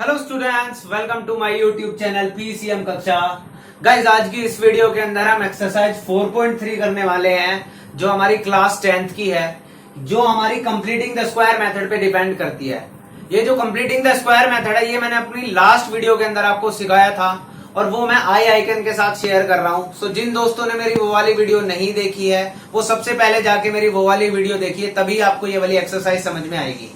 Hello students, welcome to my YouTube channel PCM कक्षा। Guys, आज की इस वीडियो के अंदर हम एक्सरसाइज 4.3 करने वाले हैं, जो हमारी क्लास 10th की है, जो हमारी कंप्लीटिंग द स्क्वायर मेथड पे डिपेंड करती है। ये जो कंप्लीटिंग द स्क्वायर मेथड है, ये मैंने अपनी लास्ट वीडियो के अंदर आपको सिखाया था और वो मैं आई आइकन के साथ शेयर कर रहा हूं। सो जिन दोस्तों ने मेरी वो वाली वीडियो नहीं देखी है, वो सबसे पहले जाके मेरी वो वाली वीडियो देखिए, तभी आपको ये वाली एक्सरसाइज समझ में आएगी।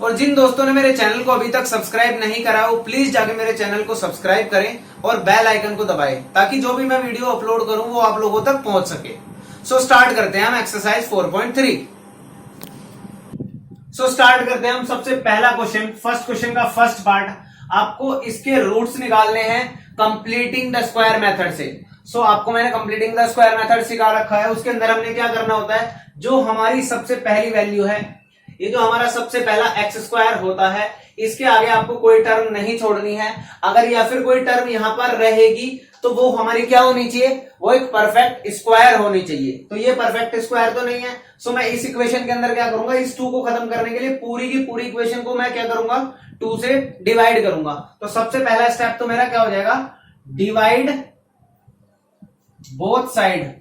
और जिन दोस्तों ने मेरे चैनल को अभी तक सब्सक्राइब नहीं करा, वो प्लीज जाके मेरे चैनल को सब्सक्राइब करें और बेल आइकन को दबाएं, ताकि जो भी मैं वीडियो अपलोड करूं वो आप लोगों तक पहुंच सके। सो स्टार्ट करते हैं हम एक्सरसाइज 4.3। सो स्टार्ट करते हैं हम। सबसे पहला क्वेश्चन, फर्स्ट क्वेश्चन का फर्स्ट पार्ट, आपको इसके रूट्स निकालने हैं कंप्लीटिंग द स्क्वायर मेथड से। सो आपको मैंने कंप्लीटिंग द स्क्वायर मेथड सिखा रखा है। उसके अंदर हमने क्या करना होता है, जो हमारी सबसे पहली वैल्यू है, ये जो हमारा सबसे पहला एक्स स्क्वायर होता है, इसके आगे आपको कोई टर्म नहीं छोड़नी है। अगर या फिर कोई टर्म यहां पर रहेगी तो वो हमारी क्या होनी चाहिए, वो एक परफेक्ट स्क्वायर होनी चाहिए। तो ये परफेक्ट स्क्वायर तो नहीं है। सो मैं इस इक्वेशन के अंदर क्या करूंगा, इस 2 को खत्म करने के लिए पूरी की पूरी इक्वेशन को मैं क्या करूंगा, 2 से डिवाइड करूंगा। तो सबसे पहला स्टेप तो मेरा क्या हो जाएगा, डिवाइड बोथ साइड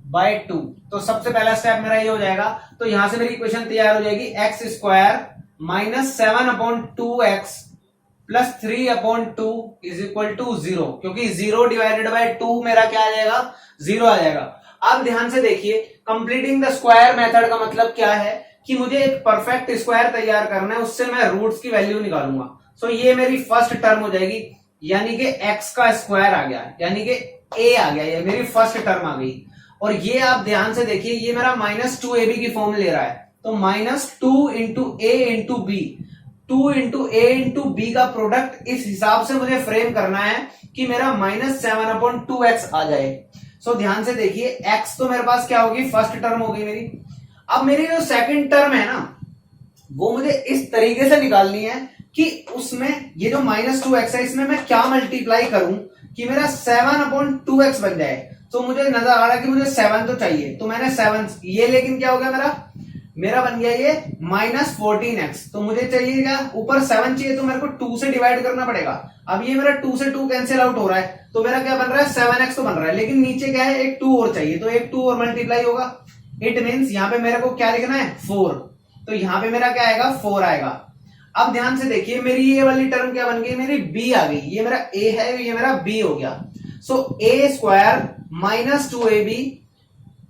बाय 2। तो सबसे पहला स्टेप मेरा ये हो जाएगा। तो यहां से मेरी इक्वेशन तैयार हो जाएगी, x square minus 7/2x plus 3/2 is equal to 0, क्योंकि 0 डिवाइडेड बाय 2 मेरा क्या आ जाएगा, 0 आ जाएगा। अब ध्यान से देखिए, कंप्लीटिंग द स्क्वायर मेथड का मतलब क्या है कि मुझे एक परफेक्ट स्क्वायर तैयार करना है, उससे मैं रूट्स की वैल्यू निकालूंगा। सो ये मेरी फर्स्ट टर्म हो जाएगी, यानी कि एक्स का स्क्वायर आ गया, यानी कि ए आ गया, ये मेरी फर्स्ट टर्म आ गई। और ये आप ध्यान से देखिए, ये मेरा -2ab की फॉर्म ले रहा है। तो -2 into a into B, 2 into a into B का प्रोडक्ट इस हिसाब से मुझे फ्रेम करना है कि मेरा -7/2x आ जाए। सो ध्यान से देखिए, x तो मेरे पास क्या होगी, फर्स्ट टर्म होगी मेरी। अब मेरी जो सेकंड टर्म है ना, वो मुझे इस तरीके से निकालनी है कि उसमें ये जो -2x है, इसमें मैं क्या मल्टीप्लाई करूं कि मेरा 7/2x बन जाए। तो मुझे नजर आ रहा है कि मुझे 7 तो चाहिए, तो मैंने 7 ये, लेकिन क्या हो गया मेरा बन गया ये -14x। तो मुझे चाहिए क्या, ऊपर 7 चाहिए, तो मेरे को 2 से डिवाइड करना पड़ेगा। अब ये मेरा 2 से 2 कैंसिल आउट हो रहा है, तो मेरा क्या बन रहा है, 7x तो बन रहा है, लेकिन नीचे क्या है, एक 2 और चाहिए, तो एक 2 और मल्टीप्लाई होगा। इट मीन्स यहाँ पे मेरे को क्या लिखना है, 4। तो यहाँ पे मेरा क्या आएगा, 4 आएगा। अब ध्यान से देखिए, मेरी ये वाली टर्म क्या बन गई, मेरी b आ गई। ये मेरा a है, ये मेरा b हो गया। So a square -2ab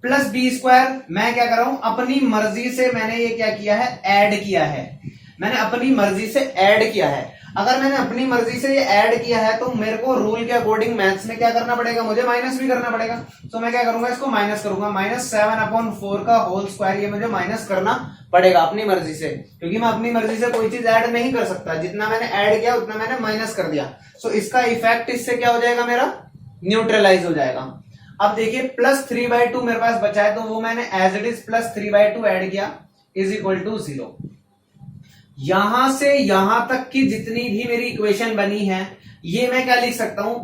plus b square, मैं क्या कर रहा हूं, अपनी मर्जी से मैंने ये क्या किया है, ऐड किया है। मैंने अपनी मर्जी से ऐड किया है। अगर मैंने अपनी मर्जी से ये ऐड किया है, तो मेरे को रूल के अकॉर्डिंग मैथ्स में क्या करना पड़ेगा, मुझे माइनस भी करना पड़ेगा। तो मैं क्या करूंगा, इसको माइनस करूंगा, -7/4 का होल स्क्वायर, ये मुझे माइनस करना पड़ेगा अपनी मर्जी से, क्योंकि मैं अपनी मर्जी से कोई चीज ऐड नहीं कर सकता। जितना मैंने ऐड किया उतना मैंने माइनस कर दिया। सो इसका इफेक्ट इससे क्या हो जाएगा, मेरा न्यूट्रलाइज हो जाएगा। अब देखिए, +3/2 मेरे पास बचा है, तो वो मैंने एज इट इज +3/2 ऐड किया, इज इक्वल टू 0। यहां से यहां तक की जितनी भी मेरी इक्वेशन बनी है, ये मैं क्या लिख सकता हूं,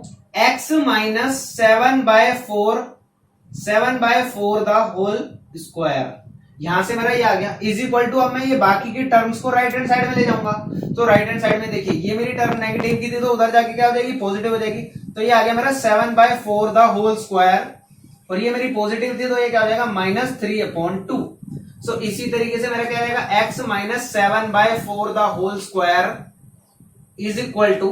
x minus 7/4 the whole square. यहां से मेरा ये आ गया, इज इक्वल टू, अब मैं ये बाकी की टर्म्स को राइट हैंड साइड में ले जाऊंगा। तो राइट हैंड साइड में देखिए, ये मेरी टर्म नेगेटिव की थी, तो उधर जाके क्या हो जाएगी, पॉजिटिव हो जाएगी। तो ये आ गया मेरा 7/4 द होल स्क्वायर, और ये मेरी पॉजिटिव थी, तो ये क्या हो जाएगा, -3/2। सो इसी तरीके से मेरा क्या आएगा, x minus 7/4 the whole square is equal to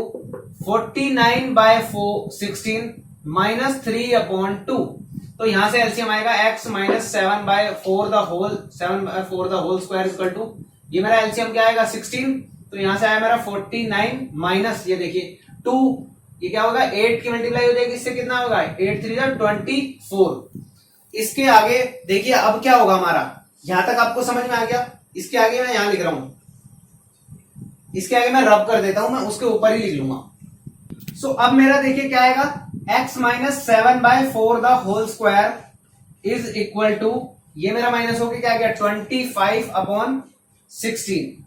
49/16 -3/2। तो यहां से एलसीएम आएगा, x minus 7/4 the whole square equal to, ये मेरा एलसीएम क्या आएगा, 16। तो यहां से आया मेरा 49 माइनस, ये देखिए 2, ये क्या होगा, 8 की मल्टीप्लाई हो जाएगी, इससे कितना होगा, 8 3 24। इसके आगे देखिए, अब क्या होगा हमारा, यहां तक आपको समझ में आ गया। इसके आगे मैं यहां लिख रहा हूं, इसके आगे मैं रब कर देता हूं, मैं उसके ऊपर ही लिख लूंगा। सो अब मेरा देखिए क्या आएगा, x minus 7/4 the whole square is equal to, ये मेरा माइनस होकर क्या आ गया, 25/16।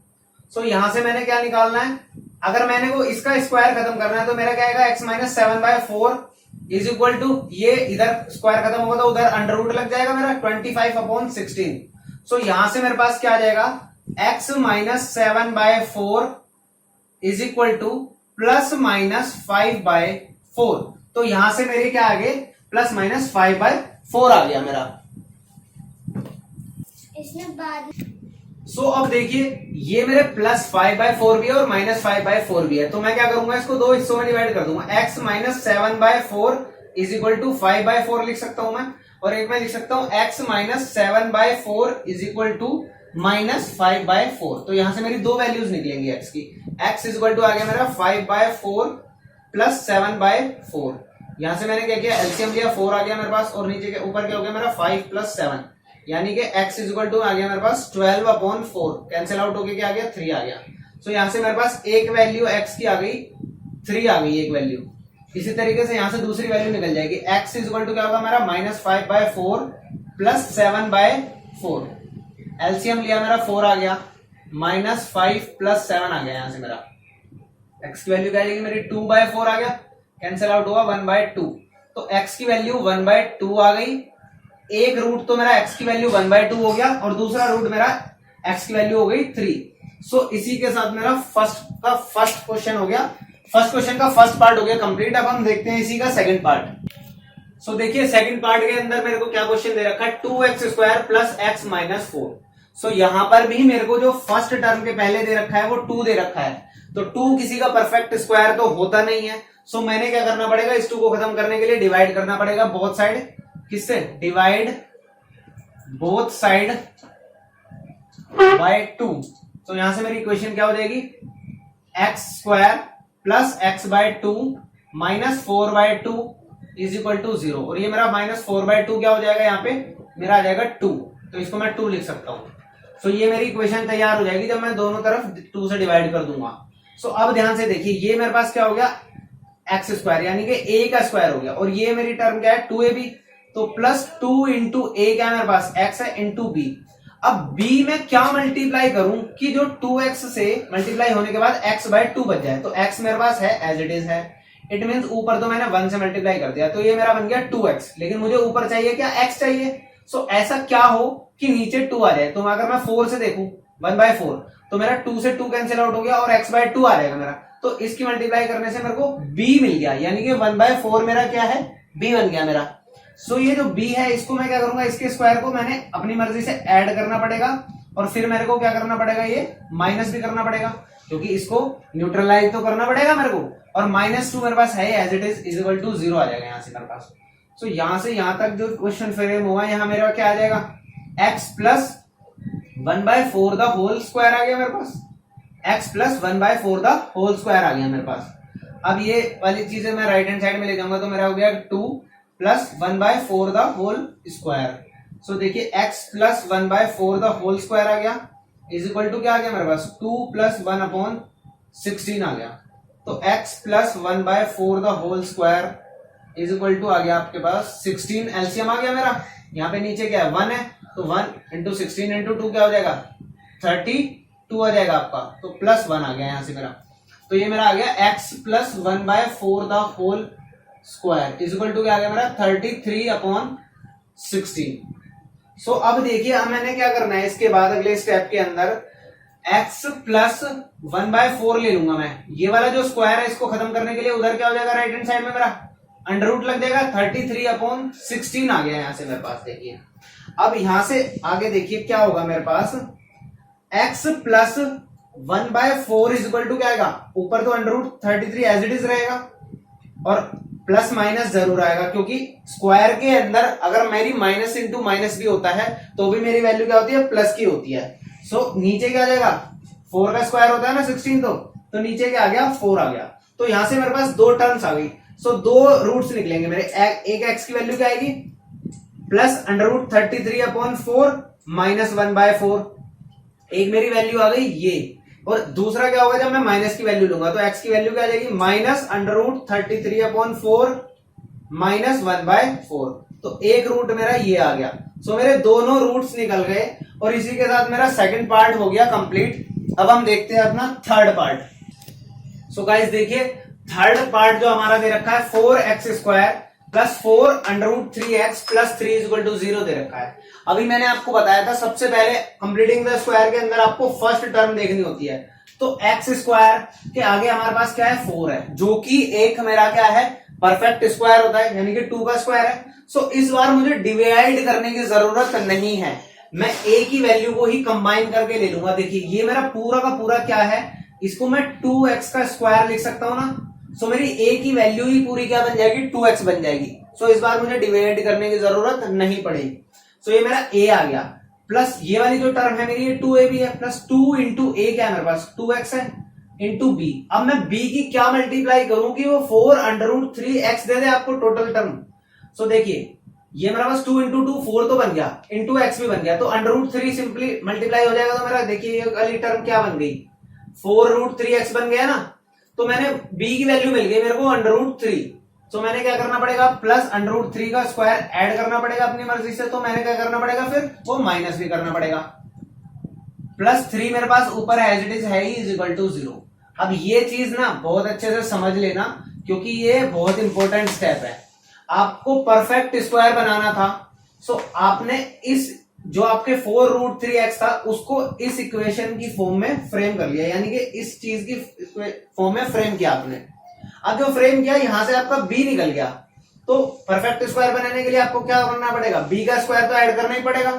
सो यहां से मैंने क्या निकालना है, अगर मैंने को इसका स्क्वायर खत्म करना है, तो मेरा क्या आएगा, x minus 7/4 is equal to, ये इधर स्क्वायर खत्म होगा तो उधर अंडर रूट लग जाएगा मेरा, 25/16। सो यहां से मेरे पास क्या आ जाएगा, x minus 7/4 is equal to +-5/4। तो यहां से मेरे क्या आ गए, +-5/4 आ गया मेरा। इसमें बाद सो अब देखिए ये मेरे +5/4 भी है और -5/4 भी है, तो मैं क्या करूंगा, इसको दो हिस्सों में डिवाइड कर दूंगा। x - 7/4 इज इक्वल टू 5/4 लिख सकता हूं मैं, और एक मैं लिख सकता हूं x - 7/4 इज इक्वल टू -5/4। तो यहां से मेरी दो वैल्यूज निकलेंगी x की। x इज इक्वल टू आ गया मेरा 5/4 + 7/4। यहां से मैंने क्या किया, एलसीएम लिया, 4 आ गया मेरे पास, और नीचे के ऊपर क्या हो गया मेरा 5 + 7, यानी कि x इज इक्वल टू आ गया मेरे पास 12/4। कैंसिल आउट होके क्या आ गया, 3 आ गया। सो यहां से मेरे पास एक वैल्यू x की आ गई, 3 आ गई एक वैल्यू। इसी तरीके से यहां से दूसरी वैल्यू निकल जाएगी, x इज इक्वल टू क्या होगा मेरा -5/4 + 7/4। एलसीएम लिया मेरा 4 आ गया, -5 + 7 आ गया। यहां से मेरा x की वैल्यू क्या आ जाएगी मेरी 2/4 आ गया, कैंसिल आउट हुआ 1/2। तो x की वैल्यू 1/2 आ गई। एक रूट तो मेरा x की वैल्यू 1/2 हो गया, और दूसरा रूट मेरा x की वैल्यू हो गई 3। सो इसी के साथ मेरा फर्स्ट क्वेश्चन हो गया, फर्स्ट क्वेश्चन का फर्स्ट पार्ट हो गया कंप्लीट। अब हम देखते हैं इसी का सेकंड पार्ट। सो देखिए सेकंड पार्ट के अंदर मेरे को क्या क्वेश्चन दे रखा है, 2x² + x - 4। सो यहां पर भी मेरे को जो फर्स्ट टर्म के पहले दे रखा है वो 2 दे रखा है, तो 2 किसी का परफेक्ट स्क्वायर तो होता नहीं है। सो मैंने क्या करना पड़ेगा, इस 2 को खत्म करने के लिए डिवाइड करना पड़ेगा बोथ साइड। किससे, डिवाइड बोथ साइड बाय 2। तो यहां से मेरी इक्वेशन क्या हो जाएगी, x² + x/2 - 4/2 is equal to 0। और ये मेरा -4/2 क्या हो जाएगा, यहाँ पे मेरा आ जाएगा 2, तो इसको मैं 2 लिख सकता हूं। सो ये मेरी इक्वेशन तैयार हो जाएगी जब मैं दोनों तरफ 2 से डिवाइड कर दूंगा। सो अब ध्यान से देखिए, ये मेरे पास क्या हो गया, x² यानी कि a का स्क्वायर हो गया, और ये मेरी टर्म क्या है 2ab, तो +2 × a क्या है मेरे पास, x है, इंटू b। अब b में क्या मल्टीप्लाई करूं कि जो 2x से मल्टीप्लाई होने के बाद x/2 बच जाए। तो x मेरे पास है एज इट इज है, इट मींस ऊपर तो मैंने 1 से मल्टीप्लाई कर दिया, तो ये मेरा बन गया 2x, लेकिन मुझे ऊपर चाहिए क्या, x चाहिए। सो ऐसा क्या हो कि नीचे 2 आ जाए। तो अगर मैं 4 से देखूं 1/4, तो मेरा 2 से 2 कैंसिल आउट हो गया और x/2 आ जाएगा मेरा। तो इसकी मल्टीप्लाई करने से मेरे को b मिल गया, यानी कि 1/4 मेरा क्या है, b बन गया मेरा। सो ये जो b है इसको मैं क्या करूंगा, इसके स्क्वायर को मैंने अपनी मर्जी से ऐड करना पड़ेगा, और फिर मेरे को क्या करना पड़ेगा, ये माइनस भी करना पड़ेगा, क्योंकि इसको न्यूट्रलाइज तो करना पड़ेगा मेरे को। और -2 मेरे पास है as it is equal to 0 आ जाएगा यहाँ से मेरे पास। सो यहां से यहां तक जो क्वेश्चन फ्रेम हुआ, यहाँ मेरा क्या आ जाएगा, x + 1/4 द होल स्क्वायर आ गया मेरे पास, x + 1/4 द होल स्क्वायर आ गया मेरे पास। अब ये वाली चीजें मैं राइट हैंड साइड में ले जाऊंगा, तो मेरा हो गया 2 + 1/4 द होल स्क्वायर। सो देखिए x + 1/4 द होल स्क्वायर आ गया, इज इक्वल टू क्या आ गया मेरे पास, 2 + 1/16 आ गया। तो x + 1/4 the whole square is equal to आ गया आपके पास 16। एलसीएम आ गया मेरा, यहाँ पे नीचे क्या है 1 है, तो 1 × 16 × 2 क्या हो जाएगा, 32 आ जाएगा आपका। तो +1 आ गया यहाँ से मेरा। तो ये मेरा आ गया x + 1/4 the whole square is equal to क्या आ गया मेरा, 33/16। सो अब देखिए, अब मैंने क्या करना है, इसके बाद अगले स्टेप के अंदर x + 1/4 ले लूंगा मैं। ये वाला जो स्क्वायर है इसको खत्म करने के लिए उधर क्या हो जाएगा, राइट हैंड साइड में मेरा अंडर लग जाएगा, 33/16 आ गया यहाँ से मेरे पास। देखिए अब यहां से आगे देखिए क्या होगा मेरे पास, x + 1/4 इज इक्वल टू क्या आएगा, ऊपर तो √33 एज इट इज रहेगा, और प्लस माइनस जरूर आएगा, क्योंकि स्क्वायर के अंदर अगर मेरी माइनस इंटू माइनस भी होता है तो भी मेरी वैल्यू क्या होती है, प्लस की होती है। सो नीचे क्या आ जाएगा, 4 का स्क्वायर होता है ना 16, तो नीचे क्या आ गया, 4 आ गया। तो यहां से मेरे पास 2 टर्म्स आ गई। सो 2 रूट्स निकलेंगे मेरे, एक x की वैल्यू क्या आएगी, प्लस √33/4 - 1/4, एक मेरी वैल्यू आ गई ये, और दूसरा क्या होगा, जब मैं माइनस की वैल्यू लूंगा तो x की वैल्यू क्या आ जाएगी, -√33/4 - 1/4। तो एक रूट मेरा ये आ गया। सो मेरे दोनों रूट्स निकल गए, और इसी के साथ मेरा सेकंड पार्ट हो गया कंप्लीट। अब हम देखते हैं अपना थर्ड पार्ट। सो गाइस देखिए, थर्ड पार्ट जो हमारा दे रखा है 4x² plus 4√3x plus 3 equal to 0 दे रखा है। अभी मैंने आपको बताया था सबसे पहले कंप्लीटिंग द स्क्वायर के अंदर आपको फर्स्ट टर्म देखनी होती है। तो एक्स स्क्वायर के आगे हमारे पास क्या है 4 है, जो कि एक मेरा क्या है परफेक्ट स्क्वायर होता है, यानी कि 2 का स्क्वायर है। सो इस बार मुझे डिवाइड करने की जरूरत नहीं है, मैं ए की वैल्यू को ही कंबाइन करके ले लूंगा। देखिए ये मेरा पूरा का पूरा क्या है, इसको मैं 2x का स्क्वायर लिख सकता हूं ना। सो मेरी ए की वैल्यू ही पूरी क्या बन जाएगी 2x बन जाएगी। सो इस बार मुझे डिवाइड करने की जरूरत नहीं पड़ेगी। सो ये मेरा ए आ गया, प्लस ये वाली जो टर्म है मेरी ये 2a भी है, प्लस 2 इंटू ए क्या है मेरे पास 2x है इंटू बी। अब मैं b की क्या मल्टीप्लाई करूं कि वो 4√3x दे दे आपको टोटल टर्म। सो देखिए ये मेरा पास 2 इंटू 2 4 तो बन गया, इंटू एक्स भी बन गया, तो √3 सिंपली मल्टीप्लाई हो जाएगा। तो मेरा देखिए ये वाली टर्म क्या बन गई 4√3x बन गया ना। तो मैंने b की वैल्यू मिल गई मेरे को √3। तो मैंने क्या करना पड़ेगा प्लस √3 का स्क्वायर ऐड करना पड़ेगा अपनी मर्जी से। तो मैंने क्या करना पड़ेगा फिर वो माइनस भी करना पड़ेगा। प्लस 3 मेरे पास ऊपर एज इट इज है ही इज इक्वल टू 0। अब ये चीज ना बहुत अच्छे से समझ लेना, क्योंकि ये बहुत इंपॉर्टेंट स्टेप है। आपको परफेक्ट स्क्वायर बनाना था, सो आपने इस जो आपके 4√3x था उसको इस इक्वेशन की फॉर्म में फ्रेम कर लिया, यानी कि इस चीज की फॉर्म में फ्रेम किया आपने। अब जो फ्रेम किया यहां से आपका b निकल गया, तो परफेक्ट स्क्वायर बनाने के लिए आपको क्या करना पड़ेगा b का स्क्वायर तो ऐड करना ही पड़ेगा।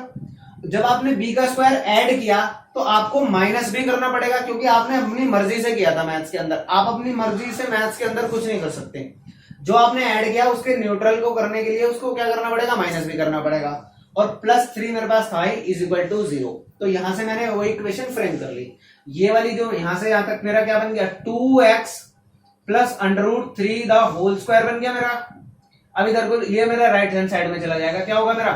जब आपने b का स्क्वायर ऐड किया तो आपको माइनस भी करना पड़ेगा, क्योंकि आपने अपनी मर्जी से किया था मैथ्स के अंदर। आप अपनी मर्जी से मैथ्स के अंदर कुछ नहीं कर सकते। जो आपने ऐड किया उसके न्यूट्रल को करने के लिए उसको क्या करना पड़ेगा माइनस भी करना पड़ेगा। और प्लस 3 मेरे पास था इज इक्वल टू 0। तो यहां से मैंने वो इक्वेशन फ्रेम कर ली। ये वाली जो यहां से यहां तक मेरा क्या बन गया 2x plus √3 the whole square बन गया मेरा। अब इधर को ये मेरा राइट हैंड साइड में चला जाएगा, क्या होगा मेरा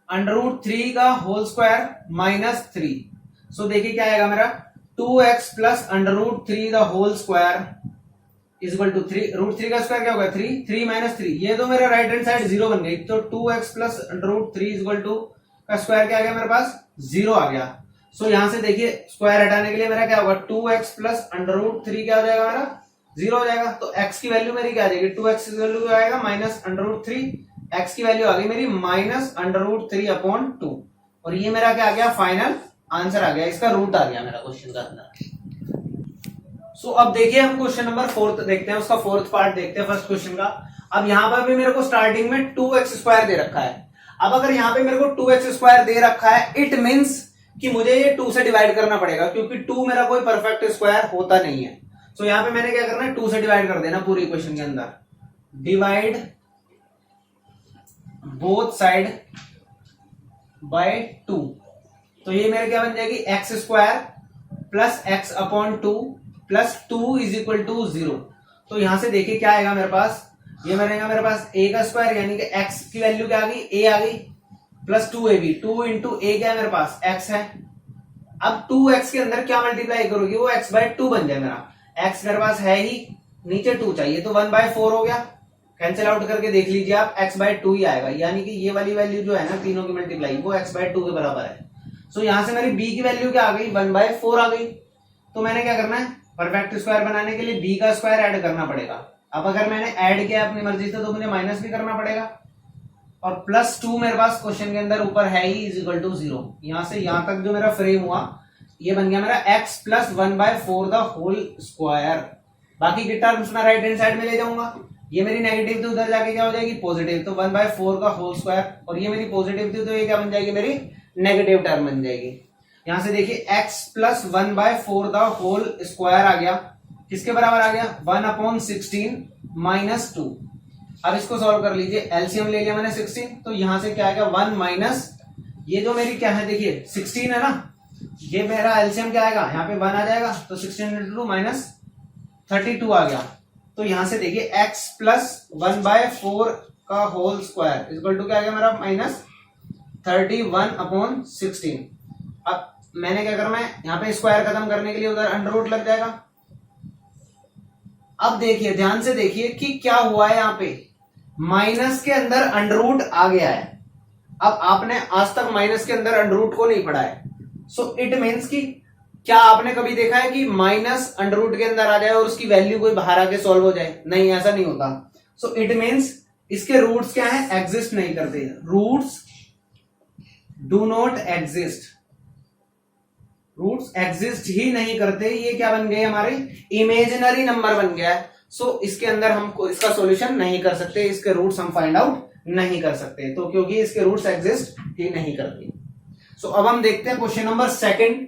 √3 का होल स्क्वायर माइनस 3। सो देखिए क्या आएगा मेरा 2x plus √3 the whole square is equal to 3। √3 का स्क्वायर क्या होगा 3, 3 माइनस 3, ये तो मेरा राइट हैंड साइड 0 बन गई। तो 2x plus √3 is equal to का स्क्वायर क्या आ गया मेरे पास 0 आ गया। सो यहां से देखिए स्क्वायर हटाने के लिए मेरा क्या होगा 2x प्लस √3 क्या हो जाएगा मेरा 0 हो जाएगा। तो x की वैल्यू मेरी क्या आ जाएगी 2x की वैल्यू आएगा माइनस √3, x की वैल्यू आ गई मेरी माइनस √3/2। और ये मेरा क्या आ गया फाइनल आंसर आ गया, इसका रूट आ गया मेरा क्वेश्चन का अंदर। सो अब देखिए हम क्वेश्चन नंबर 4 देखते हैं, उसका 4th पार्ट देखते हैं फर्स्ट क्वेश्चन का। अब यहां पर भी मेरे को स्टार्टिंग में 2x स्क्वायर दे रखा है। अब अगर यहां पे मेरे को 2x स्क्वायर दे रखा है इट मींस कि मुझे ये 2 से डिवाइड करना पड़ेगा, क्योंकि 2 मेरा कोई परफेक्ट स्क्वायर होता नहीं है। सो यहां पे मैंने क्या करना है 2 से डिवाइड कर देना पूरी इक्वेशन के अंदर। Divide both side by 2। तो ये मेरे क्या बन जाएगी x square plus x/2 plus 2 is equal to 0। तो यहां से देखिए क्या आएगा मेरे पास, ये मेरे पास a का स्क्वायर यानी कि x की वैल्यू क्या आ गई a आ गई, प्लस 2ab, 2 इंटू a क्या है मेरे पास x है। अब 2x के अंदर क्या मल्टीप्लाई करोगे वो x/2 बन जाए मेरा। x मेरे पास है ही, नीचे 2 चाहिए तो 1/4 हो गया। कैंसिल आउट करके देख लीजिए आप x/2 ही आएगा, यानी कि ये वाली वैल्यू जो है ना तीनों की मल्टीप्लाई वो x/2 के बराबर है। सो यहां से मेरी b की वैल्यू क्या आ गई 1/4 आ गई। तो मैंने क्या करना है परफेक्ट स्क्वायर बनाने के लिए b का स्क्वायर ऐड करना पड़ेगा। अब अगर मैंने ऐड किया अपनी मर्जी से तो मुझे माइनस भी करना पड़ेगा। और प्लस 2 मेरे पास क्वेश्चन के अंदर ऊपर है ही इज इक्वल टू 0। यहां से यहां तक जो मेरा फ्रेम हुआ ये बन गया मेरा x plus 1/4 the whole square. बाकी की टर्म्स मैं राइट हैंड साइड में ले जाऊंगा। ये मेरी नेगेटिव थी उधर जाके क्या हो जाएगी पॉजिटिव, तो 1/4 का होल स्क्वायर। और ये मेरी पॉजिटिव थी तो ये क्या बन जाएगी मेरी नेगेटिव टर्म बन जाएगी। यहां से देखिए x plus 1/4 the whole square आ गया, किसके बराबर आ गया 1/16 माइनस 2। अब इसको सॉल्व कर लीजिए, एलसीएम ले लिया मैंने 16, तो यहां से क्या आएगा 1 माइनस ये जो मेरी क्या है देखिए 16 है ना, ये मेरा एलसीएम क्या आएगा यहाँ पे 1 आ जाएगा, तो 16 इंटू 2 माइनस 32 आ गया। तो यहां से देखिए x प्लस 1/4 का होल स्क्वायर इक्वल टू क्या आ गया मेरा माइनस 31/16। अब मैंने क्या करना है यहाँ पे स्क्वायर खत्म करने के लिए उधर अंडर रूट लग जाएगा। अब देखिए ध्यान से देखिए कि क्या हुआ है, यहाँ पे माइनस के अंदर अंडर रूट आ गया है। अब आपने आज तक माइनस के अंदर अंडर रूट को नहीं पढ़ा है, सो इट मीन्स कि क्या आपने कभी देखा है कि माइनस अंडर रूट के अंदर आ जाए और उसकी वैल्यू कोई बाहर आके सॉल्व हो जाए? नहीं, ऐसा नहीं होता। सो इट मीन्स इसके रूट्स क्या है, एग्जिस्ट नहीं करते, roots do not exist, roots exist ही नहीं करते, ये क्या बन गए हमारे इमेजिनरी नंबर बन गया है। सो इसके अंदर हम इसका सॉल्यूशन नहीं कर सकते, इसके रूट्स हम फाइंड आउट नहीं कर सकते, तो क्योंकि इसके रूट्स एग्जिस्ट ही नहीं करते। सो अब हम देखते हैं question number second.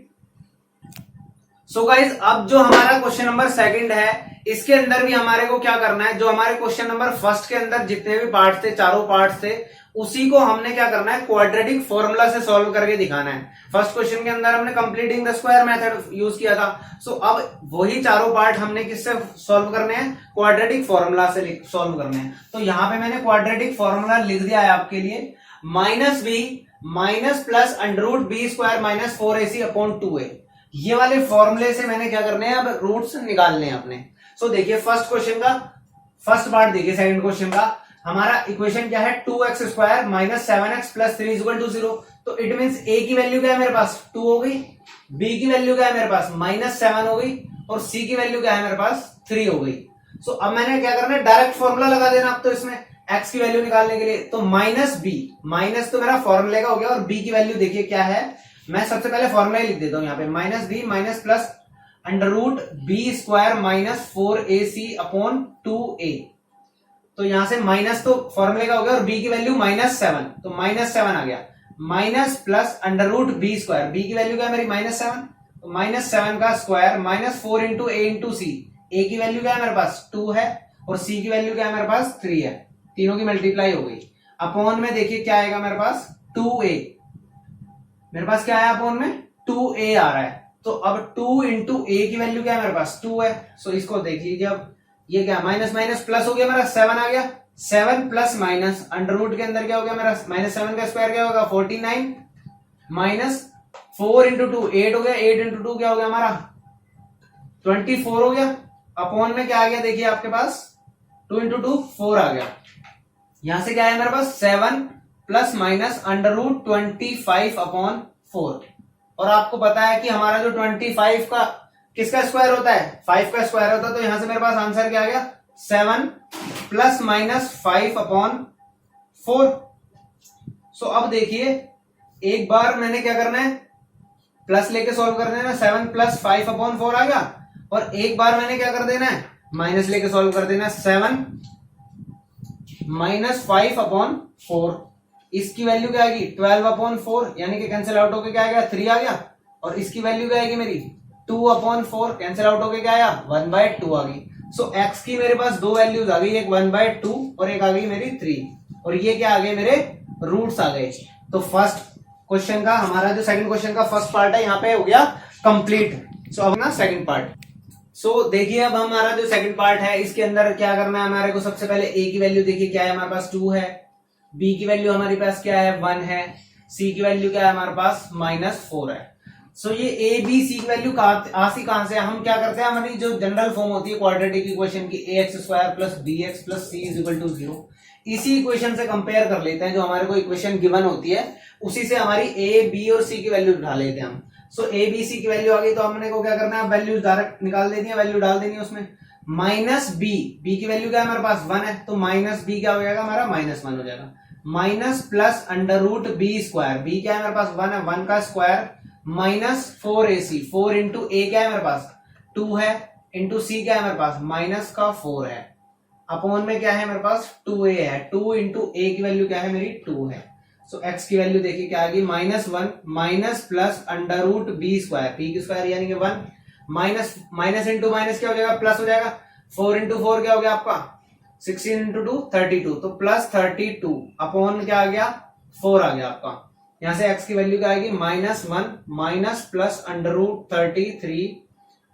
So guys अब जो हमारा क्वेश्चन नंबर सेकंड है, इसके अंदर भी हमारे को क्या करना है, जो हमारे क्वेश्चन नंबर फर्स्ट के अंदर जितने भी पार्ट थे, चारों पार्ट थे, उसी को हमने क्या करना है, क्वाड्रेटिक फॉर्मूला से सॉल्व करके दिखाना है। फर्स्ट क्वेश्चन के अंदर हमने completing the square method use किया था। सो अब वही चारों पार्ट हमने किससे सॉल्व करने हैं, क्वाड्रेटिक फॉर्मूला से सॉल्व करने हैं। तो यहां पे मैंने क्वाड्रेटिक फॉर्मूला लिख दिया है आपके लिए, minus b minus plus under root b square minus 4ac upon 2a, ये वाले फॉर्मूले से मैंने क्या करने हैं, अब रूट्स निकालने हैं अपने। सो देखिए फर्स्ट क्वेश्चन का फर्स्ट पार्ट देखिए, सेकंड क्वेश्चन का हमारा इक्वेशन क्या है, 2x square minus 7x plus 3 equal to 0। तो इट मींस a की वैल्यू क्या है मेरे पास 2 हो गई, b की वैल्यू क्या है मेरे पास माइनस 7 हो गई, और c की वैल्यू क्या है मेरे पास 3 हो गई। सो अब मैंने क्या करना है, डायरेक्ट फॉर्मूला लगा देना अब तो इसमें x की वैल्यू निकालने के लिए। तो माइनस b, माइनस तो मेरा फॉर्मूले का हो गया, और b की वैल्यू देखिए क्या है, मैं सबसे पहले फॉर्मूला ही लिख देता हूं यहाँ पे, minus b minus plus under root b square minus 4ac upon 2a। तो यहां से माइनस तो फॉर्मूले का हो गया, और b की वैल्यू माइनस 7, तो माइनस 7 आ गया, minus plus under root b square, b की वैल्यू क्या है मेरी माइनस 7, तो माइनस 7 का square minus 4 into a into c, a की वैल्यू क्या है मेरे पास 2 है, और सी की वैल्यू क्या है मेरे पास 3 है, तीनों की मल्टीप्लाई हो गई। अपॉन में देखिए क्या आएगा मेरे पास 2a, मेरे पास क्या है अपॉन में 2a आ रहा है। तो अब 2 इंटू ए की वैल्यू क्या है मेरे पास 2 है। सो इसको देख लीजिए, अब ये क्या माइनस माइनस प्लस हो गया मेरा 7 आ गया, 7 प्लस माइनस अंडर रूट के अंदर क्या हो गया मेरा माइनस 7 का स्क्वायर क्या होगा 49, माइनस 4 इंटू 2 8 हो गया, 8 इंटू 2 क्या हो गया हमारा 24 हो गया। अपॉन में क्या आ गया देखिए आपके पास 2 इंटू 2 4 आ गया, यहां से क्या है मेरे पास 7 plus minus under root 25 upon 4। और आपको पता है कि हमारा जो 25 का किसका स्क्वायर होता है 5 का स्क्वायर होता है, तो यहां से मेरे पास आंसर क्या आ गया 7 प्लस माइनस 5 अपॉन 4। सो अब देखिए एक बार मैंने क्या करना है प्लस लेके सॉल्व कर देना, 7 प्लस 5 अपॉन 4 आ गया, और एक बार मैंने क्या कर देना है माइनस लेके सॉल्व कर देना, 7 माइनस 5 अपॉन 4, इसकी वैल्यू क्या आएगी 12 अपॉन 4, यानी कि कैंसिल आउट होके क्या आएगा 3 आ गया, और इसकी वैल्यू क्या आएगी मेरी 2 अपॉन 4, कैंसिल आउट होके क्या आया 1/2 आ गई। सो x की मेरे पास दो वैल्यूज आ गई, एक 1/2 और एक आ गई मेरी 3, और ये क्या आ गए मेरे रूट्स आ गए। तो फर्स्ट क्वेश्चन का हमारा जो सेकंड क्वेश्चन का फर्स्ट पार्ट है यहाँ पे हो गया कंप्लीट। सो अब ना सेकंड पार्ट, सो देखिए अब हमारा जो सेकंड पार्ट है इसके अंदर क्या करना है हमारे को, सबसे पहले a की वैल्यू देखिए क्या है हमारे पास 2 है, b की वैल्यू हमारे पास क्या है 1 है, c की वैल्यू क्या है हमारे पास -4 है। सो ये a b c की वैल्यू कहां से हम क्या करते हैं, हमारी जो जनरल फॉर्म होती है क्वाड्रेटिक इक्वेशन की ax square plus bx plus c is equal to 0, इसी इक्वेशन से कंपेयर कर लेते हैं, जो हमारे को इक्वेशन गिवन होती है उसी से हमारी a b और c की वैल्यू उठा लेते हैं हम। सो a b c की वैल्यू आ गई, तो हमने को क्या करना है वैल्यू डायरेक्ट निकाल देनी है, वैल्यू डाल देनी है उसमें। माइनस b की वैल्यू क्या है हमारे पास 1 है, तो माइनस b क्या हो जाएगा हमारा -1 हो जाएगा, minus plus under root b square, b क्या है हमारे पास 1 है, 1 का square minus 4ac, 4 into a क्या है मेरे पास 2 है, इंटू सी क्या है मेरे पास माइनस का 4 है, अपॉन में क्या है मेरे पास 2a है, 2 इंटू ए की वैल्यू क्या है मेरी 2 है। सो x की वैल्यू देखिए क्या आ गई -1 minus plus under root b square, b की स्क्वायर यानी कि 1 माइनस माइनस इंटू माइनस क्या हो जाएगा प्लस हो जाएगा, 4 इंटू 4 क्या हो गया आपका 16 इंटू 2 32, तो प्लस 32 अपॉन क्या आ गया 4 आ गया आपका। यहां से x की वैल्यू क्या आएगी -1 minus plus under root 33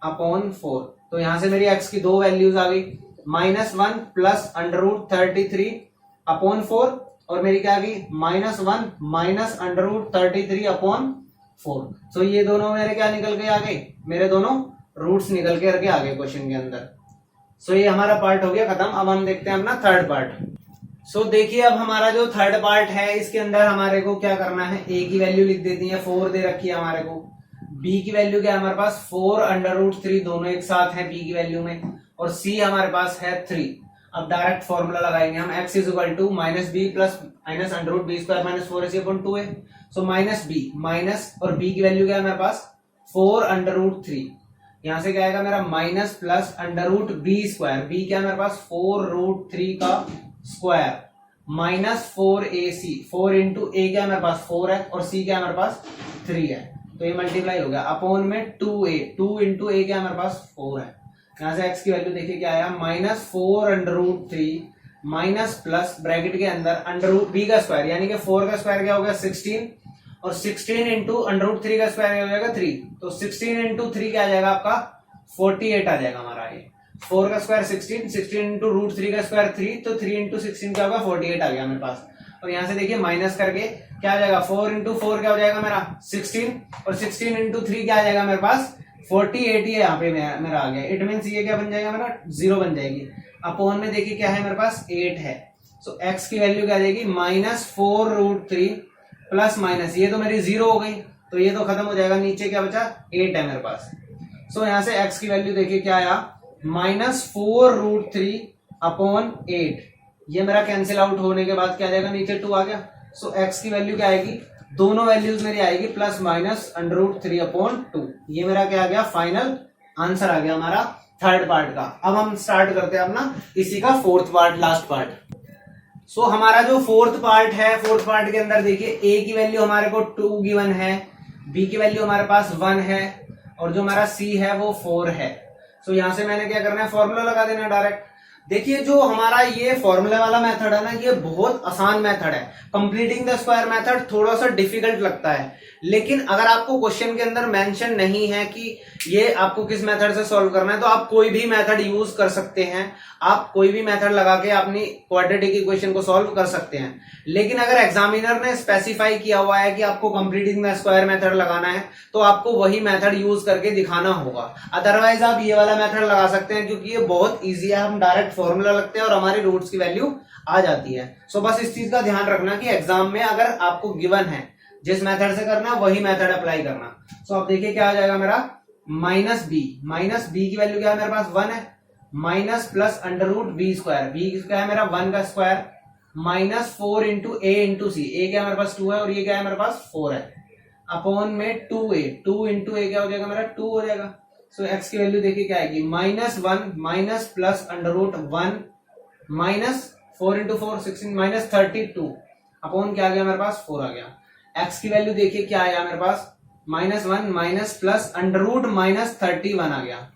upon 4, तो यहां से मेरी x की दो वैल्यूज आ गई, -1 प्लस अंडर रूट 33 अपॉन 4, और मेरी क्या आ गई -1 माइनस अंडर रूट 33 अपॉन 4। सो ये दोनों मेरे क्या निकल के आ गए, मेरे दोनों रूट्स निकल के आ गए क्वेश्चन के अंदर। सो ये हमारा पार्ट हो गया खत्म। अब हम देखते हैं अपना थर्ड पार्ट। सो देखिए अब हमारा जो थर्ड पार्ट है इसके अंदर हमारे को क्या करना है, a की वैल्यू लिख देती है 4 दे रखी है हमारे को, b की वैल्यू क्या है हमारे पास 4 अंडर रूट 3 दोनों एक साथ है b की वैल्यू में, और c हमारे पास है 3। अब डायरेक्ट फॉर्मूला लगाएंगे हम, x is equal to minus b plus minus under root b square minus 4ac upon 2a। So minus b minus और b की वैल्यू क्या है मेरे पास 4 अंडर रूट 3, यहां से क्या आएगा मेरा minus plus under root b square, b क्या है मेरे पास 4 रूट 3 का square minus 4ac, 4 into a क्या है मेरे पास 4 है और c क्या है मेरे पास 3 है, तो ये मल्टीप्लाई हो गया अपॉन में 2a, 2 इंटू ए क्या है मेरे पास 4 है। यहां से x की वैल्यू देखिए क्या आया minus 4 under root 3 minus plus bracket के अंदर अंडर रूट बी का स्क्वायर, यानी कि 4 का स्क्वायर क्या हो गया 16 और 16 इंटू अंडर रूट 3 का स्क्वायर क्या हो जाएगा 3, तो 16 इंटू 3 क्या आ जाएगा आपका 48 आ जाएगा हमारा। ये 4 का स्क्वायर 16, 16 इंटू रूट 3 का स्क्वायर 3, तो 3 इंटू 16 क्या होगा 48 आ गया मेरे पास। और यहां से देखिए माइनस करके क्या आ जाएगा 4 इंटू 4 क्या हो जाएगा मेरा 16 और 16 इंटू 3 क्या आ जाएगा मेरे पास 48 ही यहाँ पे मेरा आ गया। इट मीन्स ये क्या बन जाएगा मेरा 0 बन जाएगी। अपोन में देखिए क्या है मेरे पास 8 है, सो x की वैल्यू क्या आ जाएगी माइनस 4 रूट 3 प्लस माइनस ये तो मेरी 0 हो गई, तो ये तो खत्म हो जाएगा, नीचे क्या बचा 8 है मेरे पास। सो यहाँ से x की वैल्यू देखिए क्या आया माइनस 4 रूट 3 अपॉन 8, ये मेरा कैंसिल आउट होने के बाद क्या आ जाएगा नीचे 2 आ गया। सो x की वैल्यू क्या आएगी, दोनों वैल्यूज मेरी आएगी plus minus under root 3 upon 2, ये मेरा क्या आ गया फाइनल आंसर आ गया हमारा थर्ड पार्ट का। अब हम स्टार्ट करते हैं अपना इसी का फोर्थ पार्ट, लास्ट पार्ट। सो हमारा जो फोर्थ पार्ट है, फोर्थ पार्ट के अंदर देखिए a की वैल्यू हमारे को 2 गिवन है, b की वैल्यू हमारे पास 1 है और जो हमारा c है वो 4 है। सो यहां से मैंने क्या करना है फॉर्मूला लगा देना डायरेक्ट। देखिए जो हमारा ये फॉर्मूला वाला मेथड है ना, ये बहुत आसान मेथड है। कंप्लीटिंग द स्क्वायर मेथड थोड़ा सा डिफिकल्ट लगता है, लेकिन अगर आपको क्वेश्चन के अंदर मेंशन नहीं है कि ये आपको किस मेथड से सॉल्व करना है, तो आप कोई भी मेथड यूज कर सकते हैं, आप कोई भी मेथड लगा के अपनी क्वाड्रेटिक इक्वेशन को सॉल्व कर सकते हैं। लेकिन अगर एग्जामिनर ने स्पेसिफाई किया हुआ है कि आपको कंप्लीटिंग द स्क्वायर मेथड लगाना है, तो आपको वही मेथड यूज करके दिखाना होगा। अदरवाइज आप ये वाला मेथड लगा सकते हैं, क्योंकि ये बहुत ईजी है, हम डायरेक्ट फॉर्मूला लगते हैं और हमारे रूट्स की वैल्यू आ जाती है। सो बस इस चीज का ध्यान रखना कि एग्जाम में अगर आपको गिवन है जिस मेथड से करना वही मेथड अप्लाई करना। सो अब देखिए क्या आ जाएगा मेरा माइनस बी की वैल्यू क्या है मेरे पास 1 है, minus plus under root b square, b क्या है मेरा 1 का square minus 4 into a into c, a क्या है मेरे पास 2 है और ये क्या है मेरे पास 4 है, अपॉन में 2a, 2 इंटू ए क्या हो जाएगा मेरा 2 हो जाएगा। सो x की वैल्यू देखिए क्या आएगी minus 1 minus plus under root 1 minus 4 into 4 16 minus 32 upon क्या आ गया मेरे पास 4 आ गया। x की वैल्यू देखिए क्या आया मेरे पास minus 1 minus plus under root minus 31 आ गया।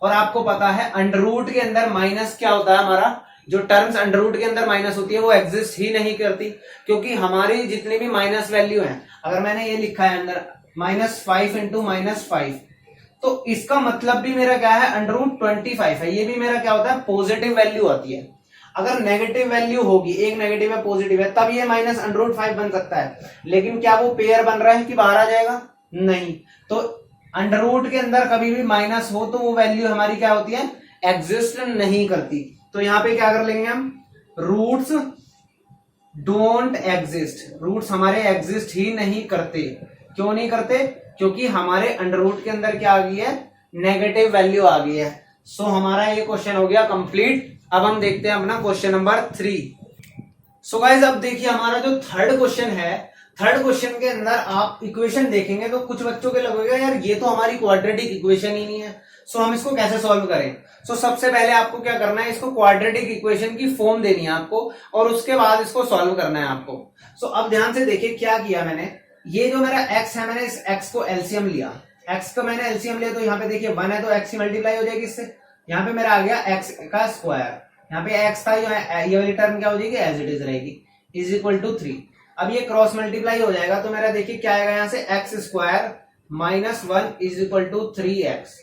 और आपको पता है अंडर रूट के अंदर माइनस क्या होता है, हमारा जो टर्म्स अंडर रूट के अंदर माइनस होती है वो एग्जिस्ट ही नहीं करती, क्योंकि हमारी जितनी भी माइनस वैल्यू है, अगर मैंने ये लिखा है अंदर माइनस 5 इंटू माइनस 5, तो इसका मतलब भी मेरा क्या है अंडर रूट 25 है, ये भी मेरा क्या होता है पॉजिटिव वैल्यू आती है। अगर नेगेटिव वैल्यू होगी, एक नेगेटिव है पॉजिटिव है, तब ये माइनस अंडर रूट 5 बन सकता है, लेकिन क्या वो पेयर बन रहा है कि बाहर आ जाएगा, नहीं। तो अंडर रूट के अंदर कभी भी माइनस हो तो वो वैल्यू हमारी क्या होती है एग्जिस्ट नहीं करती। तो यहां पे क्या कर लेंगे हम, रूट्स डोंट एग्जिस्ट, रूट्स हमारे एग्जिस्ट ही नहीं करते। क्यों नहीं करते, क्योंकि हमारे अंडर रूट के अंदर क्या आ गई है नेगेटिव वैल्यू आ गई है। सो हमारा ये क्वेश्चन हो गया कंप्लीट। अब हम देखते हैं अपना क्वेश्चन नंबर 3। सो गाइस अब देखिए हमारा जो थर्ड क्वेश्चन है, थर्ड क्वेश्चन के अंदर आप इक्वेशन देखेंगे तो कुछ बच्चों के लगेगा यार ये तो हमारी क्वाड्रेटिक इक्वेशन ही नहीं है, सो हम इसको कैसे सॉल्व करें। सो सबसे पहले आपको क्या करना है, इसको क्वाड्रेटिक इक्वेशन की फॉर्म देनी है आपको और उसके बाद इसको सॉल्व करना है आपको। सो अब ध्यान से देखिए क्या किया मैंने, ये जो मेरा x है, मैंने इस x को एलसीएम लिया, x का मैंने एलसीएम लिया, तो यहाँ पे देखिए 1 है तो x की मल्टीप्लाई हो जाएगी इससे, यहाँ पे मेरा आ गया x का स्क्वायर, यहाँ पे x था, ये वाली टर्म क्या हो जाएगी एज इट इज रहेगी, इज इक्वल टू 3। अब ये क्रॉस मल्टीप्लाई हो जाएगा तो मेरा देखिए क्या आएगा यहाँ से x square minus 1 is equal to 3x,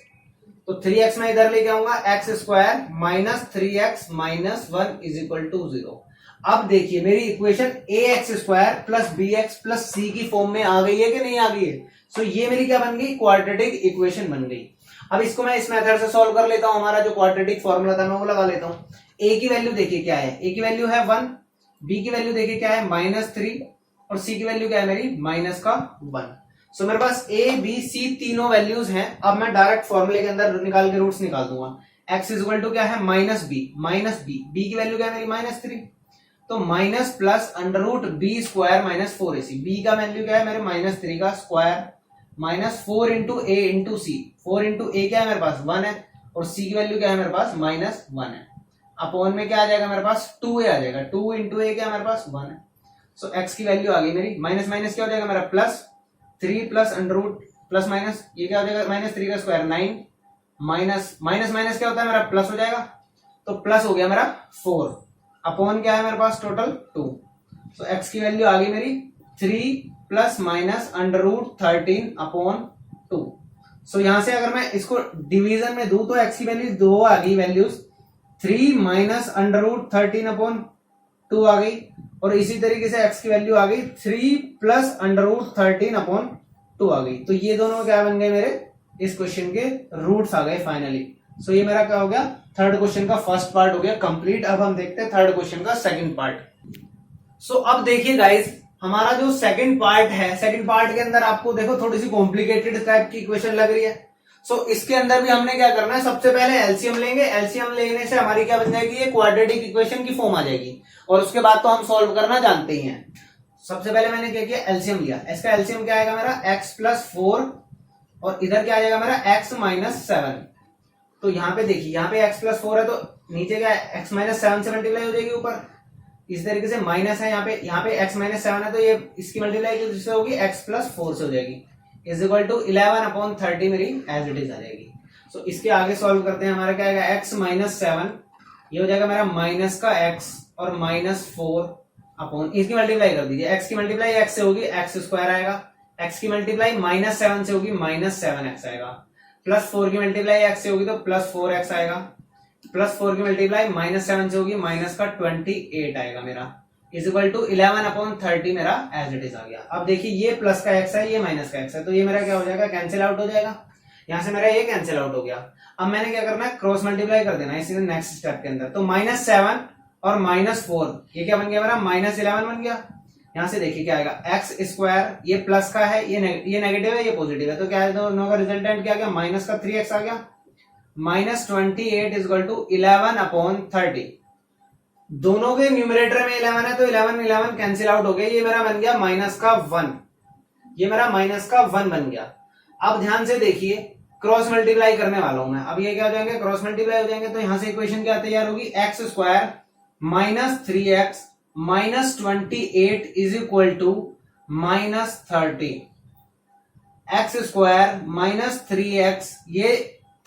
तो 3x मैं इधर लेके आऊंगा, x square minus 3x minus 1 is equal to 0। अब देखिए मेरी equation ax square plus bx plus c की फॉर्म में आ गई है कि नहीं आ गई है। सो ये मेरी क्या बन गई क्वाड्रेटिक इक्वेशन बन गई। अब इसको मैं इस मेथड से सॉल्व कर लेता हूं, हमारा जो क्वाड्रेटिक फॉर्मूला था मैं वो लगा लेता हूं। a की वैल्यू देखिए क्या है, a की वैल्यू है 1, b की वैल्यू देखिए क्या है माइनस 3 और c की वैल्यू क्या है मेरी माइनस का 1। सो मेरे पास a b c तीनों वैल्यूज हैं। अब मैं डायरेक्ट फॉर्मूले के अंदर निकाल के रूट्स निकाल दूंगा। x इज इक्वल टू क्या है माइनस बी की वैल्यू क्या है मेरी -3, तो minus plus under root b square minus 4ac, b का वैल्यू क्या है मेरे -3 का square minus 4 into a into c, 4 into a क्या है मेरे पास 1 है और सी की वैल्यू क्या है मेरे पास -1 है, अपॉन में क्या आ जाएगा मेरे पास 2a आ जाएगा, 2 इंटू ए क्या है मेरे पास 1 है। सो x की वैल्यू आ गई मेरी माइनस माइनस क्या हो जाएगा मेरा +3 plus under root plus minus ये क्या हो जाएगा -3 का स्क्वायर 9 माइनस माइनस माइनस क्या होता है मेरा प्लस हो जाएगा, तो प्लस हो गया मेरा 4 अपॉन क्या है मेरे पास टोटल 2। सो x की वैल्यू आ गई मेरी 3 plus minus under root 13 upon 2। So यहां से अगर मैं इसको डिवीजन में दूं तो x की वैल्यू 2 आ गई, values 3 minus under root 13 upon 2 आ गई और इसी तरीके से x की वैल्यू आ गई 3 प्लस अंडर रूट 13 अपॉन 2 आ गई। तो ये दोनों क्या बन गए मेरे इस क्वेश्चन के रूट्स आ गए फाइनली। सो ये मेरा क्या हो गया थर्ड क्वेश्चन का फर्स्ट पार्ट हो गया कंप्लीट। अब हम देखते हैं थर्ड क्वेश्चन का सेकंड पार्ट। सो अब देखिए गाइस हमारा जो सेकंड पार्ट है, सेकंड पार्ट के अंदर आपको देखो थोड़ी सी कॉम्प्लिकेटेड टाइप की इक्वेशन लग रही है। सो इसके अंदर भी हमने क्या करना है, सबसे पहले एलसीएम लेंगे, एलसीएम लेने से हमारी क्या बन जाएगी, ये क्वाड्रेटिक इक्वेशन की फॉर्म आ जाएगी और उसके बाद तो हम सॉल्व करना जानते ही हैं। सबसे पहले मैंने क्या किया एलसीएम लिया, इसका एलसीएम क्या आएगा मेरा x प्लस 4 और इधर क्या आ जाएगा मेरा x माइनस 7। तो यहाँ पे देखिए यहाँ पे x प्लस 4 है तो नीचे क्या है x माइनस 7 से मल्टीप्लाई हो जाएगी ऊपर, इस तरीके से माइनस है यहाँ पे x माइनस 7 है तो ये इसकी मल्टीप्लाई जिससे होगी x प्लस 4 से हो जाएगी इज इक्वल टू 11 अपॉन 30 मेरी एज इट इज आ जाएगी। सो इसके आगे सॉल्व करते हैं, हमारा क्या आएगा x माइनस 7 ये हो जाएगा मेरा माइनस का x और माइनस 4 अपॉन इसकी मल्टीप्लाई कर दीजिए, x की मल्टीप्लाई x से होगी x स्क्वायर आएगा, x की मल्टीप्लाई माइनस 7 से होगी माइनस 7x आएगा, प्लस 4 की मल्टीप्लाई x से होगी तो प्लस 4x आएगा, प्लस 4 की मल्टीप्लाई माइनस 7 से होगी माइनस का 28 आएगा मेरा इज इक्वल टू 11 अपॉन 30 मेरा एज इट इज आ गया। अब देखिए ये प्लस का x है ये माइनस का x है तो ये मेरा क्या हो जाएगा कैंसिल आउट हो जाएगा, यहां से मेरा ये कैंसिल आउट हो गया। अब मैंने क्या करना है क्रॉस मल्टीप्लाई कर देना है इसी नेक्स्ट स्टेप के अंदर, तो -7 और -4 ये क्या बन गया मेरा -11 बन गया। यहां से देखिए क्या आएगा एक्स स्क्वायर, ये प्लस का है ये नेगेटिव है ये पॉजिटिव है तो क्या है दोनों का रिजल्टेंट क्या आ गया माइनस का 3x आ गया, -28 इज इक्वल टू 11 अपॉन 30। दोनों के न्यूमरेटर में 11 है तो 11 कैंसिल आउट हो गया, ये मेरा बन गया माइनस का 1, ये मेरा माइनस का 1 बन गया। अब ध्यान से देखिए क्रॉस मल्टीप्लाई करने वाला हूं मैं, अब ये क्या हो जाएंगे क्रॉस मल्टीप्लाई हो जाएंगे तो यहां से इक्वेशन क्या तैयार होगी x square minus 3x minus 28 is equal to minus 30, x square minus 3x ये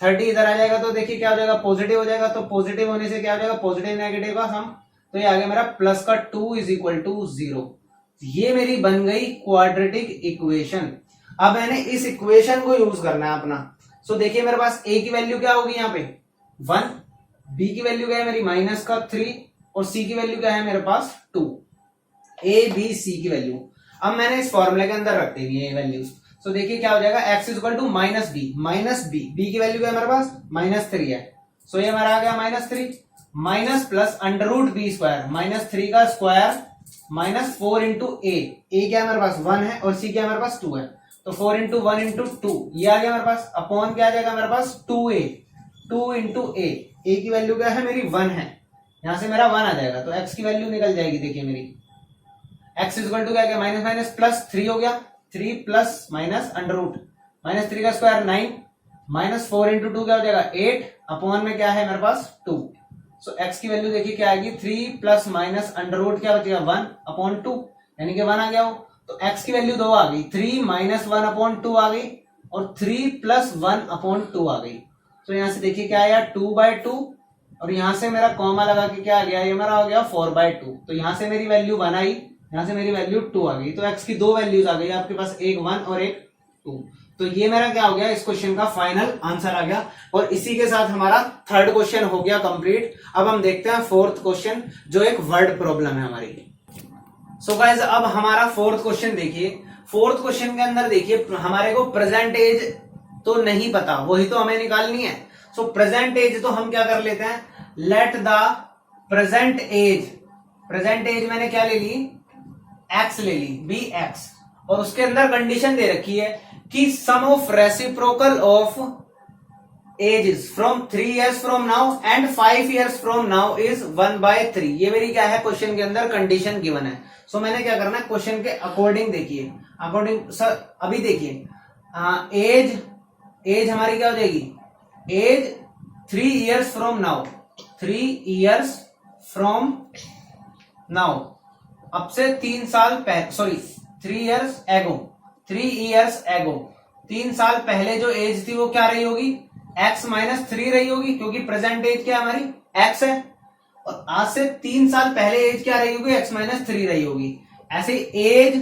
30 इधर आ जाएगा तो देखिए क्या हो जाएगा पॉजिटिव हो जाएगा, तो पॉजिटिव होने से क्या हो जाएगा पॉजिटिव नेगेटिव का सम, तो ये आ गया मेरा प्लस का 2 इज इक्वल टू 0। ये मेरी बन गई क्वाड्रेटिक इक्वेशन। अब मैंने इस इक्वेशन को यूज करना है अपना। सो देखिए मेरे पास a की वैल्यू क्या होगी यहाँ पे 1, b की वैल्यू क्या है मेरी माइनस का 3 और c की वैल्यू क्या है मेरे पास 2, a b c की वैल्यू अब मैंने इस फॉर्मूले के अंदर रख दी है वैल्यूज। सो देखिए क्या हो जाएगा x is equal to minus b की वैल्यू क्या है मेरे पास -3 है, सो ये हमारा आ गया -3 minus plus under root b square -3 का स्क्वायर माइनस 4 इंटू ए क्या है मेरे पास 1 है और c क्या है मेरे पास 2 है तो 4 इंटू 1 इंटू 2 ये आ गया मेरे पास, अपॉन क्या आ जाएगा मेरे पास 2 इंटू ए की वैल्यू क्या है मेरी 1 है, यहां से मेरा 1 आ जाएगा तो x की वैल्यू निकल जाएगी। देखिए मेरी x इज इक्वल टू क्या माइनस माइनस प्लस 3 हो गया, 3 प्लस माइनस अंडर रूट -3 का स्क्वायर 9 माइनस 4 इंटू 2 क्या हो जाएगा 8 अपॉन में क्या है मेरे पास 2। सो x की वैल्यू देखिए क्या आएगी 3 प्लस माइनस अंडर रूट क्या बचेगा 1 अपॉन 2 यानी कि 1 आ गया हो, तो x की वैल्यू 2 आ गई, 3 माइनस 1 अपॉन 2 आ गई और 3 प्लस 1 अपॉन 2 आ गई। तो यहां से देखिए क्या आया 2/2 और यहां से मेरा कॉमा लगा के क्या आ गया ये मेरा हो गया 4/2, तो यहां से मेरी वैल्यू 1 आई, यहां से मेरी वैल्यू 2 आ गई, तो x की 2 वैल्यूज आ गई आपके पास, एक 1 और एक 2। तो ये मेरा क्या हो गया इस क्वेश्चन का फाइनल आंसर आ गया और इसी के साथ हमारा थर्ड क्वेश्चन हो गया कंप्लीट। अब हम देखते हैं फोर्थ क्वेश्चन जो एक वर्ड प्रॉब्लम है हमारी। सो गाइस अब हमारा फोर्थ क्वेश्चन देखिए, फोर्थ क्वेश्चन के अंदर देखिए हमारे को प्रेजेंट एज तो नहीं पता, वही तो हमें निकालनी है। सो प्रेजेंट एज तो हम क्या कर लेते हैं, लेट द प्रेजेंट एज मैंने क्या ले ली x ले ली bx और उसके अंदर कंडीशन दे रखी है कि sum of reciprocal of age is from 3 years from now and 5 years from now is 1/3। ये मेरी क्या है, क्वेश्चन के अंदर कंडीशन गिवन है। सो मैंने क्या करना है, क्वेश्चन के अकॉर्डिंग देखिए, अकॉर्डिंग सर अभी देखिए एज, एज हमारी क्या हो जाएगी, age 3 years from now, 3 years from now, अब से 3 साल पहले, सॉरी 3 years एगो, 3 years एगो, 3 साल पहले जो एज थी वो क्या रही होगी, x-3 रही होगी, क्योंकि प्रेजेंट एज क्या हमारी x है, और आज से 3 साल पहले एज क्या रही होगी, x-3 रही होगी। ऐसे एज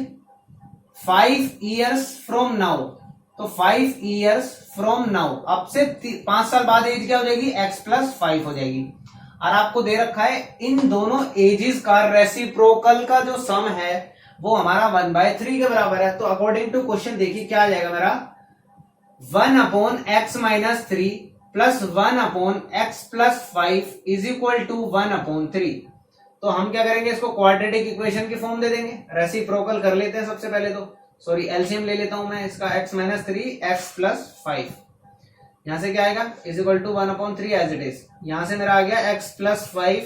5 years फ्रॉम नाउ, तो 5 years फ्रॉम नाउ, अब से 5 साल बाद एज क्या हो जाएगी, x+5 हो जाएगी। और आपको दे रखा है इन दोनों एजेस का रेसिप्रोकल का जो सम है वो हमारा 1/3 के बराबर है। तो अकॉर्डिंग टू क्वेश्चन देखिए क्या आ जाएगा मेरा, 1/x-3 plus 1/x+5 is equal to 1/3। तो हम क्या करेंगे, इसको क्वाड्रेटिक इक्वेशन की फॉर्म दे देंगे, रेसिप्रोकल कर लेते हैं सबसे पहले, तो सॉरी एलसीएम ले लेता हूं मैं इसका, x-3 x+5, यहां से क्या आएगा, is equal to 1/3 as it is. यहां से मेरा आ गया x+5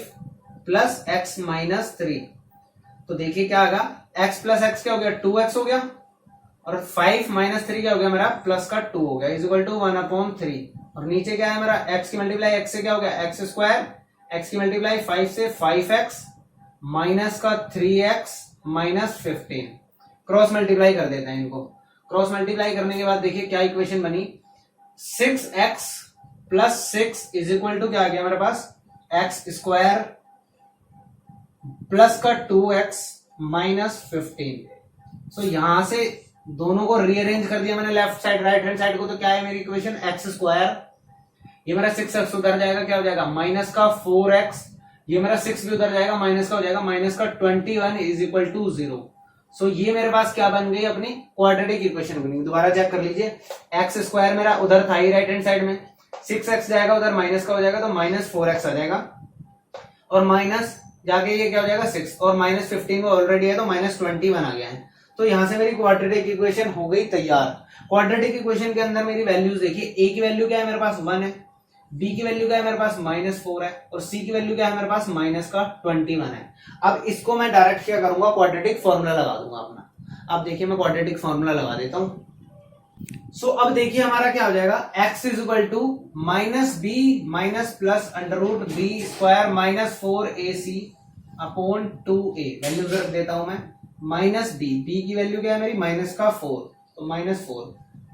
प्लस x-3, तो देखिए क्या आएगा, x प्लस एक्स क्या हो गया, 2x हो गया, और 5 - 3 क्या हो गया मेरा, प्लस का 2 हो गया, इज इक्वल टू 1/3। और नीचे क्या है मेरा, x की मल्टीप्लाई x से क्या हो गया, x², x की मल्टीप्लाई 5 से 5x माइनस का 3x माइनस 15। क्रॉस मल्टीप्लाई कर देते हैं इनको, क्रॉस मल्टीप्लाई करने के बाद देखिए क्या इक्वेशन बनी, 6x plus 6 is equal to क्या आ गया मेरे पास, x² प्लस का 2x माइनस 15। सो यहां से दोनों को रीअरेंज कर दिया मैंने left side right hand side को, तो क्या है मेरी इक्वेशन, x², ये मेरा 6x उधर जाएगा, क्या हो जाएगा माइनस का 4x, ये मेरा 6 भी उधर जाएगा, माइनस का हो जाएगा माइनस का 21 इज इक्वल टू 0। सो ये मेरे पास क्या बन गई, अपनी क्वाड्रेटिक इक्वेशन बनी। दोबारा चेक कर लीजिए, x² मेरा उधर था ही राइट हैंड साइड में, 6x जाएगा उधर माइनस का हो जाएगा, तो माइनस 4x आ जाएगा, और माइनस जाके ये क्या हो जाएगा 6, और माइनस 15 को ऑलरेडी है तो माइनस 21 आ गया है। तो यहां से मेरी क्वाड्रेटिक इक्वेशन हो गई तैयार। क्वाड्रेटिक इक्वेशन के अंदर मेरी वैल्यूज देखिए, a की वैल्यू क्या है मेरे पास 1 है, b की वैल्यू क्या है मेरे पास -4 है, और c की वैल्यू क्या है मेरे पास माइनस का 21 है। अब इसको मैं डायरेक्ट क्या करूंगा, क्वाड्रेटिक फॉर्मूला लगा दूंगा अपना। अब देखिए मैं क्वाड्रेटिक फॉर्मूला लगा देता हूं। सो अब देखिए हमारा क्या हो जाएगा, x is equal to -b minus plus √b² minus 4ac upon 2a। Value रख देता हूं मैं, -b की वैल्यू क्या है मेरी माइनस का 4, तो -4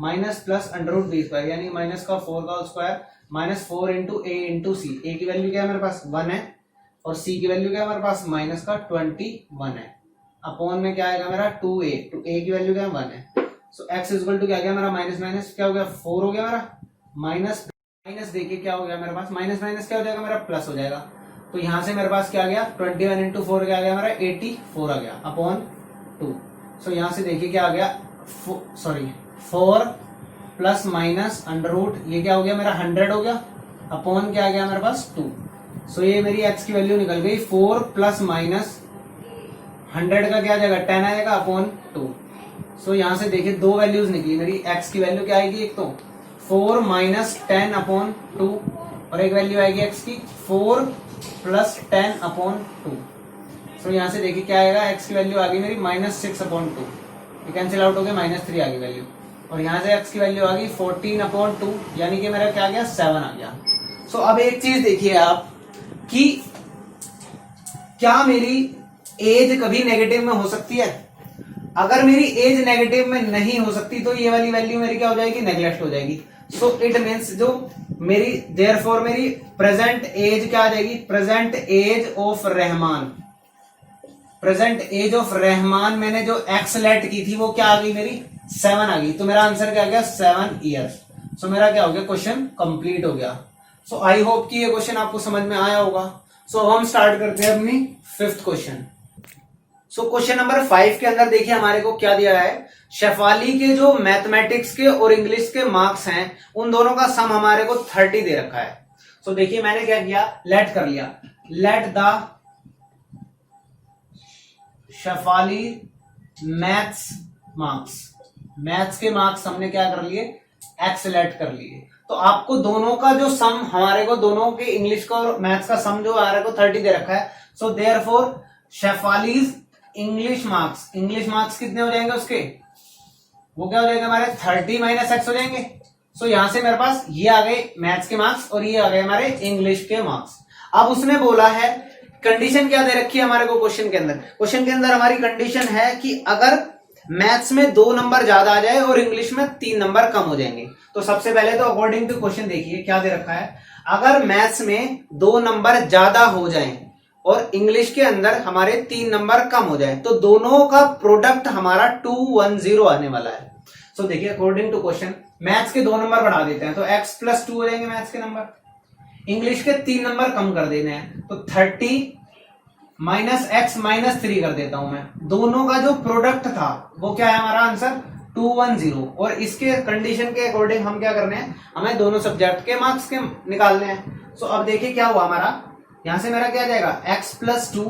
माइनस प्लस √b² यानी माइनस का 4 का square minus 4 into a into c. a की वैल्यू क्या है मेरे पास 1 है, और c की वैल्यू क्या है मेरे पास माइनस का 21 है, अपॉन में क्या आएगा मेरा 2a, तो a की वैल्यू क्या है 1 है। सो x इज इक्वल टू क्या गया मेरा माइनस माइनस क्या हो गया 4 हो गया मेरा, माइनस माइनस देखिए क्या हो गया मेरे पास, माइनस माइनस क्या हो जाएगा मेरा प्लस हो जाएगा। तो यहां से मेरे पास क्या आ गया 21 इंटू 4 क्या आ गया मेरा 84 आ गया अपॉन 2। सो यहां से देखिए क्या आ गया, सॉरी 4 प्लस माइनस अंडर ये क्या हो गया मेरा 100 हो गया, अपॉन क्या आ गया मेरे पास 2। सो ये मेरी x की वैल्यू निकल गई 4 प्लस माइनस 100 का क्या आ जाएगा 10 आएगा अपॉन 2। सो यहां से देखिए दो वैल्यूज निकली मेरी, x की वैल्यू क्या आएगी, एक तो 4 माइनस 10 अपॉन 2, और एक वैल्यू आएगी x की 4 प्लस 10 अपॉन 2। सो यहां से देखिए क्या आएगा, x की वैल्यू आ गई मेरी -6 अपॉन 2, ये कैंसिल आउट हो गया -3 आ गई वैल्यू, और यहां से x की वैल्यू आ गई 14 अपॉन 2, यानी कि मेरा क्या आ गया 7 आ गया। सो अब एक चीज देखिए आप कि क्या मेरी एज कभी नेगेटिव में हो सकती है। अगर मेरी एज नेगेटिव में नहीं हो सकती तो ये वाली वैल्यू मेरी क्या हो जाएगी, नेग्लेक्ट हो जाएगी। सो इट मीन्स जो मेरी देयरफॉर मेरी प्रेजेंट एज क्या आ जाएगी, present age of Rahman, present age of Rahman मैंने जो एक्स लेट की थी वो क्या आ गई मेरी 7 आ गई। तो मेरा आंसर क्या आ गया 7 ईयर्स। सो मेरा क्या हो गया, क्वेश्चन कंप्लीट हो गया। सो आई होप कि ये क्वेश्चन आपको समझ में आया होगा। सो अब हम स्टार्ट करते हैं अपनी 5th question. So question number 5 के अंदर देखिए हमारे को क्या दिया है, शेफाली के जो मैथमेटिक्स के और इंग्लिश के मार्क्स हैं उन दोनों का सम हमारे को 30 दे रखा है। सो देखिए मैंने क्या किया, लेट कर लिया, let the Shefali maths marks, maths के मार्क्स हमने क्या कर लिए एक्स लेट कर लिए। तो आपको दोनों का जो सम, हमारे को दोनों के इंग्लिश का और मैथ्स का सम जो हमारे को 30 दे रखा है। So therefore Shefali's English marks कितने हो जाएंगे उसके, वो क्या हो जाएगा हमारे 30 माइनस एक्स हो जाएंगे। सो यहां से मेरे पास ये आ गए मैथ्स के मार्क्स और ये आ गए हमारे इंग्लिश के मार्क्स। अब उसने बोला है कंडीशन क्या दे रखी है हमारे को क्वेश्चन के अंदर हमारी कंडीशन है कि अगर मैथ्स में 2 नंबर ज्यादा आ जाए और इंग्लिश में 3 नंबर कम हो जाएंगे। तो सबसे पहले तो अकॉर्डिंग टू क्वेश्चन देखिए क्या दे रखा है, अगर मैथ्स में 2 नंबर ज्यादा हो जाए और इंग्लिश के अंदर हमारे 3 नंबर कम हो जाए तो दोनों का प्रोडक्ट हमारा 210 आने वाला है। सो देखिए अकॉर्डिंग टू क्वेश्चन मैथ्स के 2 नंबर बढ़ा देते हैं तो x + 2 हो जाएंगे मैथ्स के नंबर, इंग्लिश के 3 नंबर कम कर देने हैं तो 30 माइनस x माइनस 3 कर देता हूं मैं। दोनों का जो प्रोडक्ट था वो क्या है हमारा आंसर 210 और इसके कंडीशन के अकॉर्डिंग हम क्या करने हैं, हमें दोनों सब्जेक्ट के मार्क्स के निकालने हैं। सो अब देखिए क्या हुआ हमारा, यहां से मेरा क्या जाएगा x + 2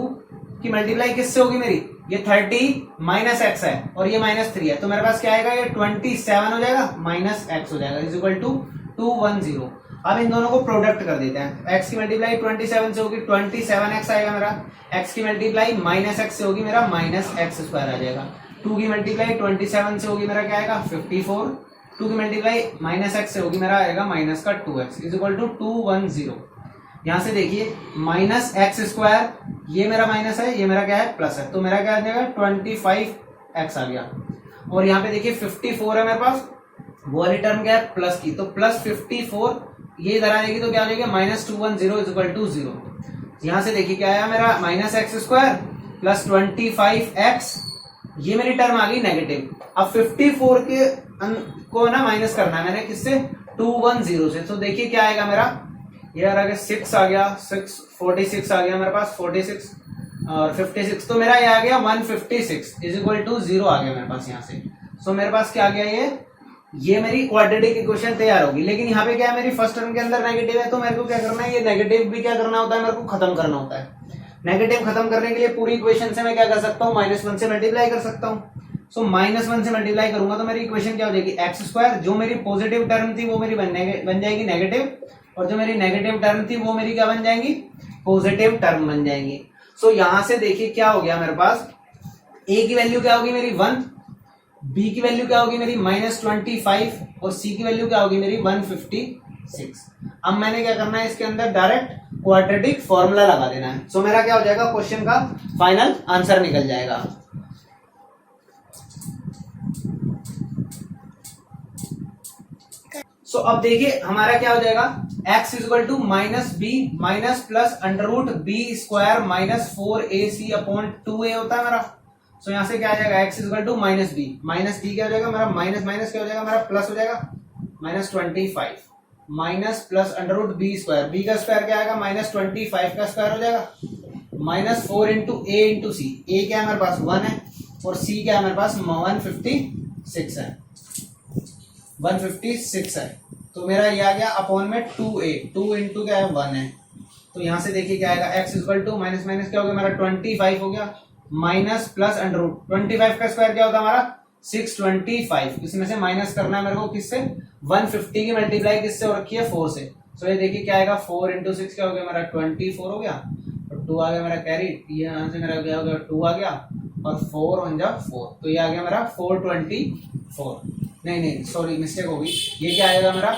की मल्टीप्लाई किससे होगी मेरी, ये 30 माइनस एक्स है और ये -3 है तो मेरे पास क्या आएगा, ये 27 हो जाएगा माइनस एक्स हो जाएगा इज इक्वल टू 210। अब इन दोनों को प्रोडक्ट कर देते हैं। x की मल्टीप्लाई 27 से होगी 27x आएगा मेरा, x की मल्टीप्लाई -x से होगी मेरा -x² आ जाएगा, 2 की मल्टीप्लाई 27 से होगी मेरा क्या आएगा 54, 2 की मल्टीप्लाई -x से होगी मेरा आएगा -2x इज इक्वल टू 210। यहां से देखिए -x², ये मेरा माइनस है, ये मेरा क्या है प्लस है, तो मेरा क्या आ जाएगा 25x आ गया। और यहाँ पे देखिए 54 है मेरे पास, वो वाली टर्म क्या है प्लस की, तो +54 ये इधर आ जाएगी तो क्या हो जाएगा -210 इज इक्वल टू 0। यहां से देखिए क्या आया मेरा -x² प्लस 25x, ये मेरी टर्म आ गई नेगेटिव। अब 54 के को ना माइनस करना है मैंने किससे, 210 से, तो देखिए क्या आएगा मेरा, ये आ गया 6 आ गया, 46 आ गया मेरे पास 46 और 56, तो मेरा ये आ गया 156 इज इक्वल टू 0 आ गया मेरे पास यहाँ से। सो मेरे पास क्या आ गया, ये मेरी क्वाड्रेटिक इक्वेशन तैयार होगी। लेकिन यहाँ पे क्या है, मेरी फर्स्ट टर्म के अंदर नेगेटिव है तो मेरे को क्या करना है, ये नेगेटिव भी क्या करना होता है, मेरे को खत्म करना होता है। नेगेटिव खत्म करने के लिए पूरी इक्वेशन से मैं क्या कर सकता हूँ, -1 से मल्टीप्लाई कर सकता हूँ। सो -1 से मल्टीप्लाई करूंगा तो मेरी इक्वेशन क्या हो जाएगी, x², जो मेरी पॉजिटिव टर्म थी वो मेरी बन जाएगी नेगेटिव, और जो मेरी नेगेटिव टर्म थी वो मेरी क्या बन जाएंगी, पॉजिटिव टर्म बन जाएंगी। सो यहां से देखिए क्या हो गया मेरे पास, a की वैल्यू क्या होगी मेरी 1, b की वैल्यू क्या होगी मेरी -25 और c की वैल्यू क्या होगी मेरी 156। अब मैंने क्या करना है, इसके अंदर डायरेक्ट क्वाड्रेटिक फॉर्मूला लगा देना है। सो मेरा क्या हो जाएगा, क्वेश्चन का फाइनल आंसर निकल जाएगा। सो अब देखिए हमारा क्या हो जाएगा, x equal to -b minus plus √b² -4ac/2a होता है मेरा। सो यहां से क्या आ जाएगा, x equal to -b, -b क्या हो जाएगा मेरा, माइनस क्या हो जाएगा मेरा, प्लस हो जाएगा -25 माइनस प्लस √b², b का स्क्वायर क्या आएगा -25 का स्क्वायर हो जाएगा, -4 × a × c, a क्या है मेरे पास 1 है और c क्या है मेरे पास 156 है, 156 है। तो मेरा ये आ गया अपॉन में 2a, 2 × क्या है 1 है, तो यहां से देखिए क्या आएगा, x equal to minus minus क्या हो गया मेरा 25 हो गया, माइनस प्लस √25 का स्क्वायर क्या होता है हमारा 625, इसमें से माइनस करना है मेरे को किससे, 150 की मल्टीप्लाई किससे हो रखी है 4 से। सो ये देखिए क्या आएगा 4 × 6 क्या हो गया मेरा 24 हो गया, और 2 आ गया मेरा कैरी, ये यहां से मेरा क्या हो गया 2 आ गया और 4 × 4, तो ये आ गया मेरा 424, नहीं सॉरी मिस्टेक हो गई, ये क्या आएगा मेरा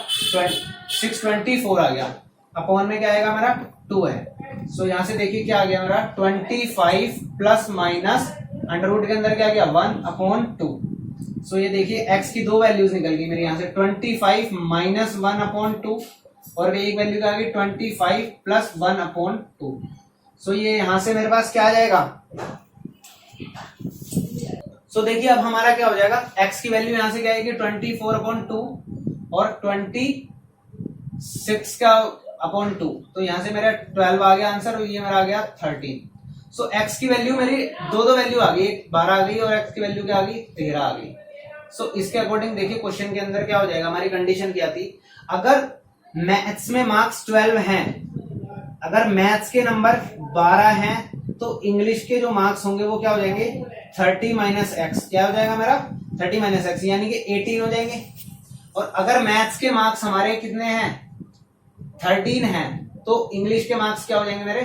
624 आ गया, अपॉन में क्या आएगा मेरा 2 है। सो यहां से देखिए क्या आ गया मेरा 25 प्लस माइनस अंडर के अंदर क्या आ गया 1/2। सो ये देखिए x की 2 वैल्यूज निकल गई मेरे यहाँ से, 25 माइनस 1/2 और एक वैल्यू क्या आ गई 25 प्लस 1/2। सो ये यहाँ से मेरे पास क्या आ जाएगा, सो देखिए अब हमारा क्या हो जाएगा, x की वैल्यू यहां से क्या आएगी 24/2 और 26 का अपॉन 2, तो यहां से मेरा 12 आ गया आंसर और ये मेरा आ गया 13। सो x की वैल्यू मेरी दो वैल्यू आ गई, 12 आ गई और x की वैल्यू क्या आ गई 13 आ गई। सो इसके अकॉर्डिंग देखिए क्वेश्चन के अंदर क्या हो जाएगा, हमारी कंडीशन क्या थी, अगर मैथ्स में मार्क्स 12 हैं, अगर मैथ्स के नंबर 12 हैं तो इंग्लिश के जो मार्क्स होंगे वो क्या हो जाएंगे 30 - x, क्या हो जाएगा मेरा 30 - x यानी कि 18 हो जाएंगे। और अगर मैथ्स के मार्क्स हमारे कितने हैं 13 हैं, तो इंग्लिश के मार्क्स क्या हो जाएंगे मेरे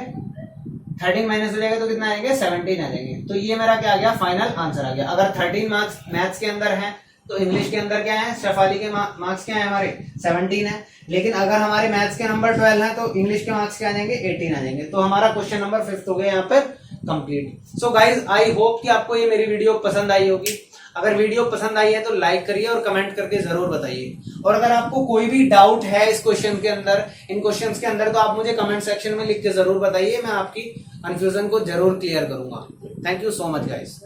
13 माइनस हो जाएगा तो कितना आएंगे 17 आ जाएंगे। तो ये मेरा क्या आ गया फाइनल आंसर आ गया। अगर 13 मार्क्स मैथ्स के अंदर है तो इंग्लिश के अंदर क्या है शेफाली के मार्क्स क्या है हमारे 17 है। लेकिन अगर हमारे मैथ्स के नंबर 12 है तो इंग्लिश के मार्क्स क्या आ जाएंगे 18 आ जाएंगे। तो हमारा क्वेश्चन नंबर 5 हो गया यहाँ पर complete. So guys I hope कि आपको ये मेरी वीडियो पसंद आई होगी। अगर वीडियो पसंद आई है तो लाइक करिए और कमेंट करके जरूर बताइए। और अगर आपको कोई भी डाउट है इस क्वेश्चन के अंदर, इन क्वेश्चंस के अंदर, तो आप मुझे कमेंट सेक्शन में लिख के जरूर बताइए, मैं आपकी कंफ्यूजन को जरूर क्लियर करूंगा। Thank you so much guys.